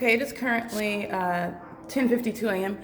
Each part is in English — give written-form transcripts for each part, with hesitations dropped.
Okay, it is currently 10:52 a.m.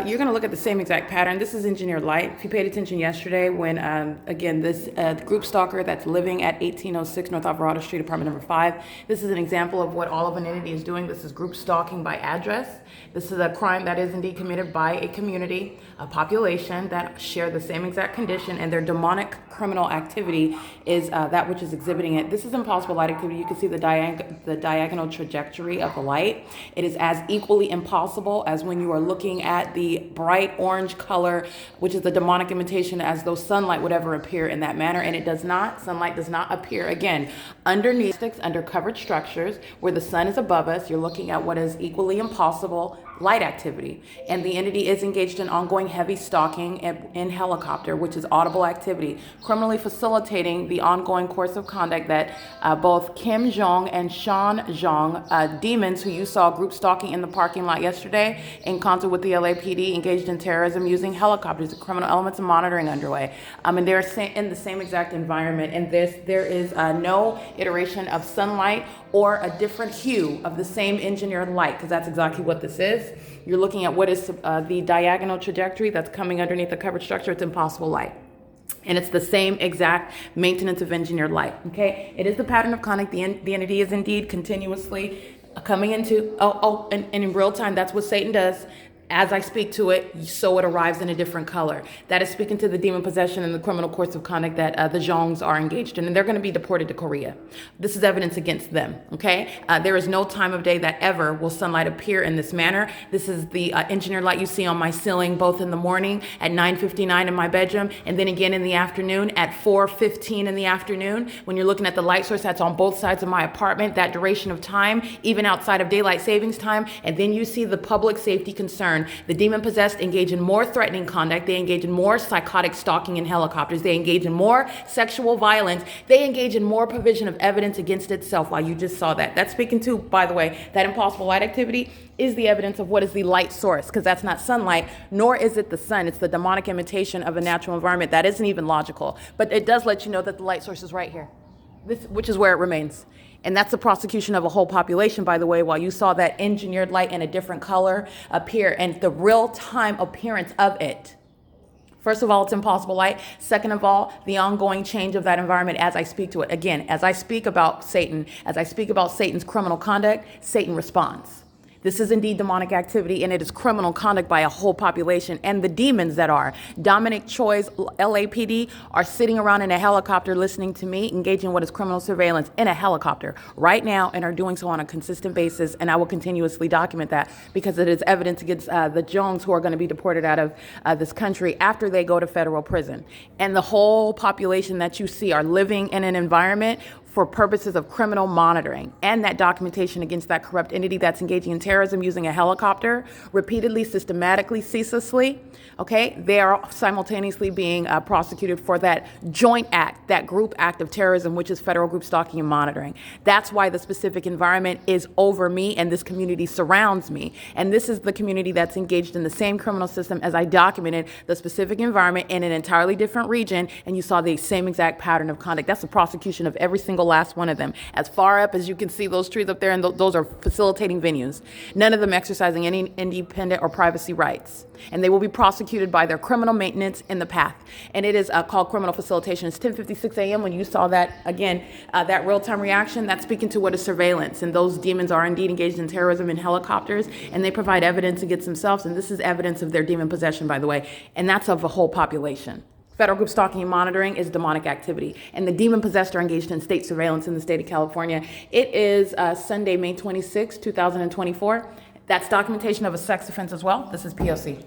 You're going to look at the same exact pattern. This is engineered light. If you paid attention yesterday when, again, this group stalker that's living at 1806 North Alvarado Street, apartment number 5, this is an example of what all of an entity is doing. This is group stalking by address. This is a crime that is indeed committed by a community, a population that share the same exact condition, and their demonic criminal activity is that which is exhibiting it. This is impossible light activity. You can see the diagonal trajectory of the light. It is as equally impossible as when you are looking at the bright orange color, which is the demonic imitation, as though sunlight would ever appear in that manner. And it does not. Sunlight does not appear, again, underneath, under covered structures where the sun is above us. You're looking at what is equally impossible light activity. And the entity is engaged in ongoing heavy stalking in helicopter, which is audible activity, criminally facilitating the ongoing course of conduct that both Kim Jong and Sean Jong, demons who you saw group stalking in the parking lot yesterday in concert with the LAPD, engaged in terrorism using helicopters, criminal elements of monitoring underway. And they're in the same exact environment. And there is no iteration of sunlight or a different hue of the same engineered light, because that's exactly what this is. You're looking at what is the diagonal trajectory that's coming underneath the covered structure. It's impossible light. And it's the same exact maintenance of engineered light, okay? It is the pattern of conduct. The entity is indeed continuously coming into, and in real time, that's what Satan does. As I speak to it, so it arrives in a different color. That is speaking to the demon possession and the criminal course of conduct that the Jongs are engaged in, and they're going to be deported to Korea. This is evidence against them, okay? There is no time of day that ever will sunlight appear in this manner. This is the engineered light you see on my ceiling, both in the morning at 9:59 in my bedroom, and then again in the afternoon at 4:15 in the afternoon. When you're looking at the light source that's on both sides of my apartment, that duration of time, even outside of daylight savings time, and then you see the public safety concern. The demon-possessed engage in more threatening conduct. They engage in more psychotic stalking in helicopters. They engage in more sexual violence. They engage in more provision of evidence against itself, while you just saw that. That's speaking to, by the way, that impossible light activity is the evidence of what is the light source, because that's not sunlight, nor is it the sun. It's the demonic imitation of a natural environment. That isn't even logical. But it does let you know that the light source is right here, which is where it remains. And that's the prosecution of a whole population, by the way, while you saw that engineered light in a different color appear, and the real-time appearance of it. First of all, it's impossible light. Second of all, the ongoing change of that environment as I speak to it. Again, as I speak about Satan, as I speak about Satan's criminal conduct, Satan responds. This is indeed demonic activity, and it is criminal conduct by a whole population. And the demons that are Dominic Choi's LAPD are sitting around in a helicopter listening to me, engaging in what is criminal surveillance in a helicopter right now, and are doing so on a consistent basis. And I will continuously document that, because it is evidence against the Jones who are going to be deported out of this country after they go to federal prison. And the whole population that you see are living in an environment for purposes of criminal monitoring, and that documentation against that corrupt entity that's engaging in terrorism using a helicopter repeatedly, systematically, ceaselessly, okay? They are simultaneously being prosecuted for that joint act, that group act of terrorism, which is federal group stalking and monitoring. That's why the specific environment is over me, and this community surrounds me. And this is the community that's engaged in the same criminal system as I documented the specific environment in an entirely different region, and you saw the same exact pattern of conduct. That's the prosecution of every single last one of them. As far up as you can see those trees up there, and those are facilitating venues. None of them exercising any independent or privacy rights. And they will be prosecuted by their criminal maintenance in the path. And it is called criminal facilitation. It's 10:56 a.m. when you saw that, again, that real-time reaction. That's speaking to what is surveillance. And those demons are indeed engaged in terrorism in helicopters, and they provide evidence against themselves. And this is evidence of their demon possession, by the way. And that's of a whole population. Federal group stalking and monitoring is demonic activity, and the demon-possessed are engaged in state surveillance in the state of California. It is Sunday, May 26, 2024. That's documentation of a sex offense as well. This is P.O.C.